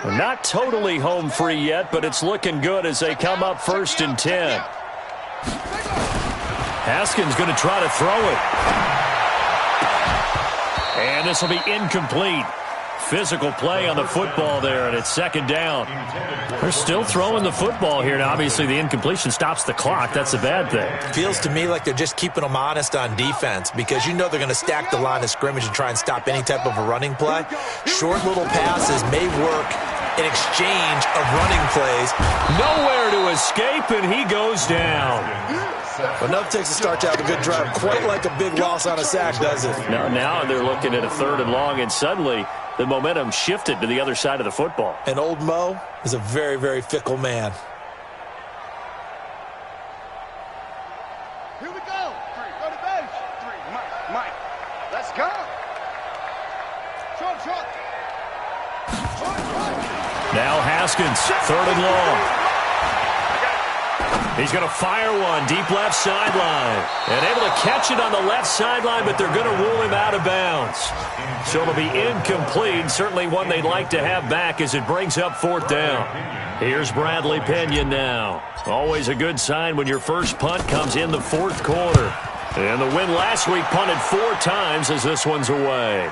We're not totally home free yet, but it's looking good as they come up 1st and 10. Haskins going to try to throw it. And this will be incomplete. Physical play on the football there, and it's 2nd down. They're still throwing the football here. Now, obviously, the incompletion stops the clock. That's a bad thing. Feels to me like they're just keeping them honest on defense because you know they're going to stack the line of scrimmage and try and stop any type of a running play. Short little passes may work in exchange of running plays. Nowhere to escape, and he goes down. Well, enough takes to start to have a good drive. Quite like a big loss on a sack, does it? Now they're looking at a 3rd and long, and suddenly the momentum shifted to the other side of the football. And old Mo is a very, very fickle man. Here we go. 3, go to base. 3, Mike. Let's go. Short. Now Haskins, 3rd and long. He's going to fire one deep left sideline. And able to catch it on the left sideline, but they're going to rule him out of bounds. So it'll be incomplete. Certainly one they'd like to have back as it brings up 4th down. Here's Bradley Pinion now. Always a good sign when your first punt comes in the 4th quarter. And the win last week punted 4 times as this one's away.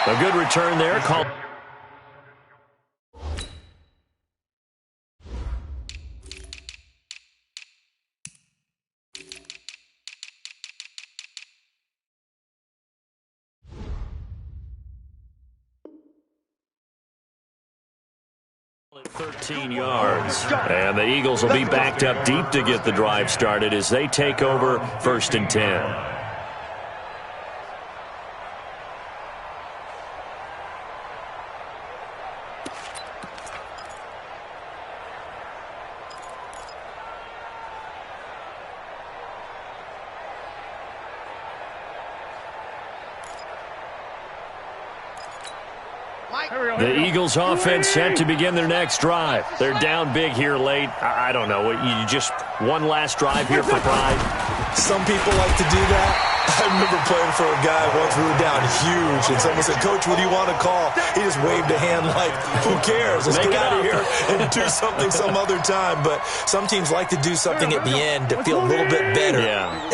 A good return there. 13 yards. And the Eagles will be backed up deep to get the drive started as they take over 1st and 10. The Eagles offense set to begin their next drive. They're down big here late. I don't know. You just one last drive here for pride. Some people like to do that. I remember playing for a guy once we were down huge, and someone said, "Coach, what do you want to call?" He just waved a hand like, "Who cares? Let's get out of here and do something some other time." But some teams like to do something at the end to feel a little bit better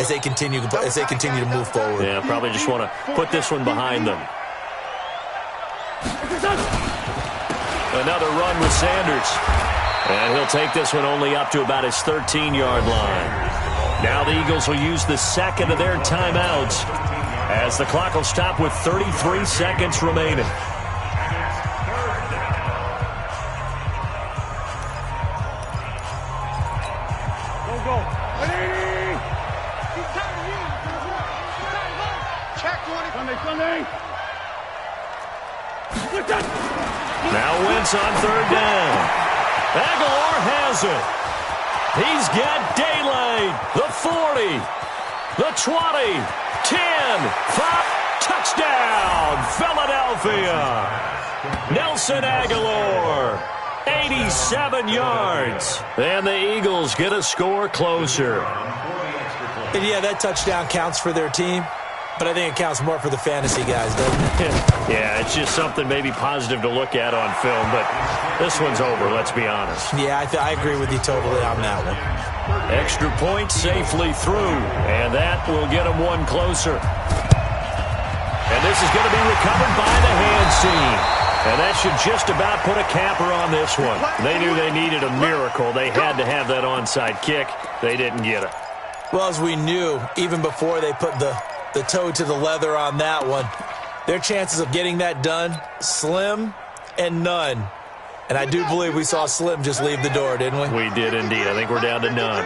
as they continue to move forward. Yeah, probably just want to put this one behind them. Another run with Sanders. And he'll take this one only up to about his 13-yard line. Now the Eagles will use the second of their timeouts as the clock will stop with 33 seconds remaining. Go. Check 20. Sunday. Now Wentz on 3rd down. Aguilar has it. He's got daylight. The 40, the 20, 10, 5, touchdown, Philadelphia. Nelson Aguilar, 87 yards. And the Eagles get a score closer. And yeah, that touchdown counts for their team. But I think it counts more for the fantasy guys, doesn't it? Yeah, it's just something maybe positive to look at on film, but this one's over, let's be honest. Yeah, I agree with you totally on that one. Extra point safely through, and that will get them one closer. And this is going to be recovered by the hands team. And that should just about put a capper on this one. They knew they needed a miracle. They had to have that onside kick. They didn't get it. Well, as we knew, even before they put the toe to the leather on that one, their chances of getting that done, slim and none. And I do believe we saw Slim just leave the door, didn't we? We did indeed. I think we're down to none.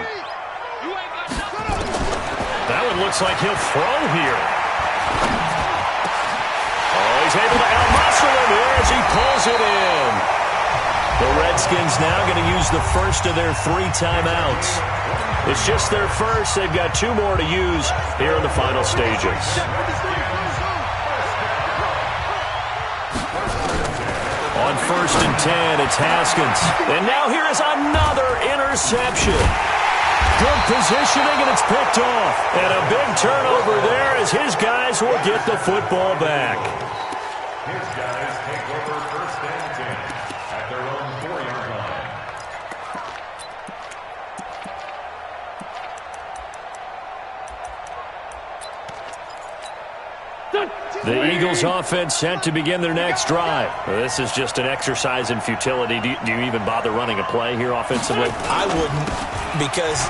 That one looks like he'll throw here. Oh, he's able to out-muscle him here as he pulls it in. The Redskins now going to use the first of their 3 timeouts. It's just their first. They've got 2 more to use here in the final stages. On 1st and 10, it's Haskins. And now here is another interception. Good positioning, and it's picked off. And a big turnover there as his guys will get the football back. His guys take over 1st and 10 at their own 4-yard line. The Eagles offense set to begin their next drive. This is just an exercise in futility. Do you even bother running a play here offensively? I wouldn't, because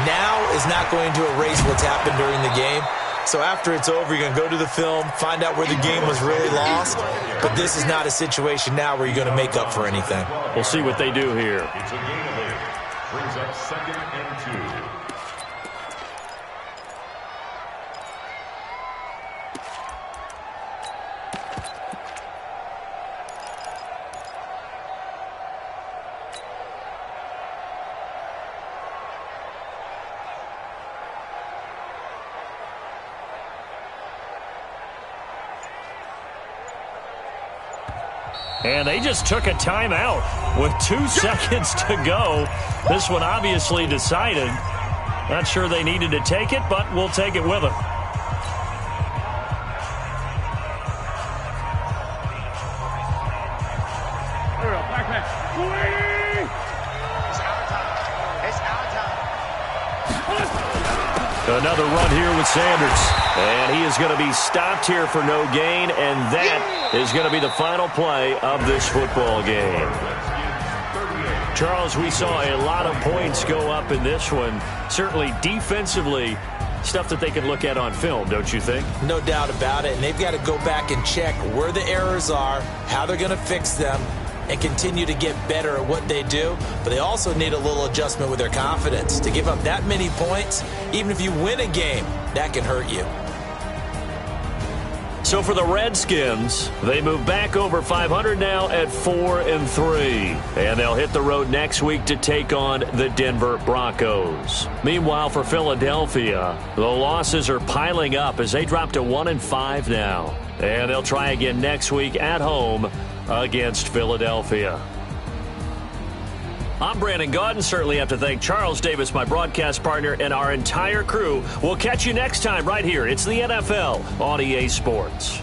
now is not going to erase what's happened during the game. So after it's over, you're going to go to the film, find out where the game was really lost. But this is not a situation now where you're going to make up for anything. We'll see what they do here. It's a gain of 8. Brings up 2nd and 2. And they just took a timeout with 2 seconds to go. This one obviously decided. Not sure they needed to take it, but we'll take it with them. Another run here with Sanders. And he is going to be stopped here for no gain, and that is going to be the final play of this football game. Charles, we saw a lot of points go up in this one. Certainly defensively, stuff that they can look at on film, don't you think? No doubt about it, and they've got to go back and check where the errors are, how they're going to fix them, and continue to get better at what they do, but they also need a little adjustment with their confidence. To give up that many points, even if you win a game, that can hurt you. So for the Redskins, they move back over 500 now at 4-3. And they'll hit the road next week to take on the Denver Broncos. Meanwhile, for Philadelphia, the losses are piling up as they drop to 1-5 now. And they'll try again next week at home against Philadelphia. I'm Brandon Gaudin. Certainly have to thank Charles Davis, my broadcast partner, and our entire crew. We'll catch you next time right here. It's the NFL on EA Sports.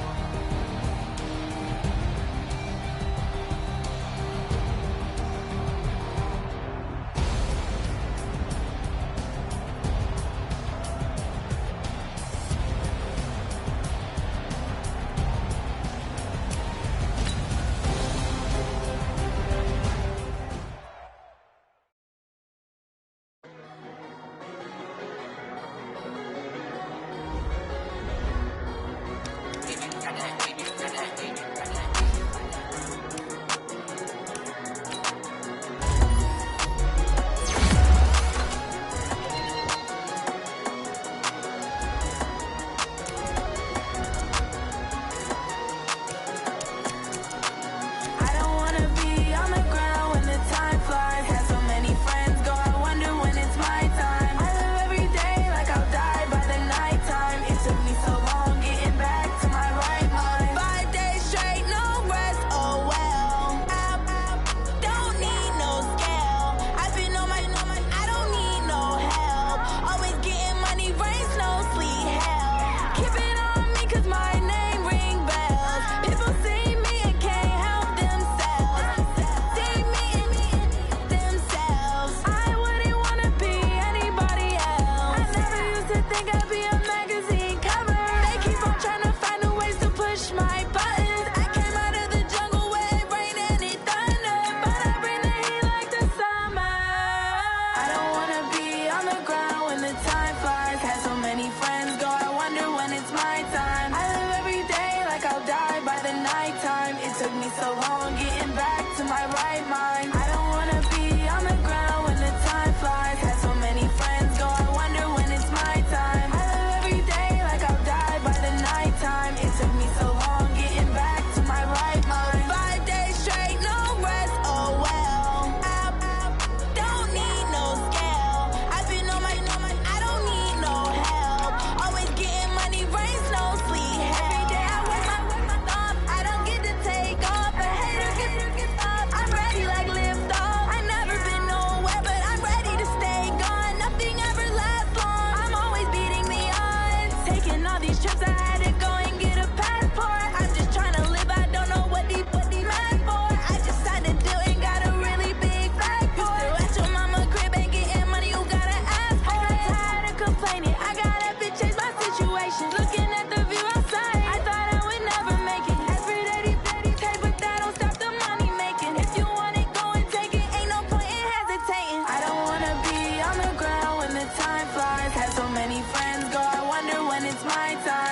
Time flies, had so many friends go, I wonder when it's my time.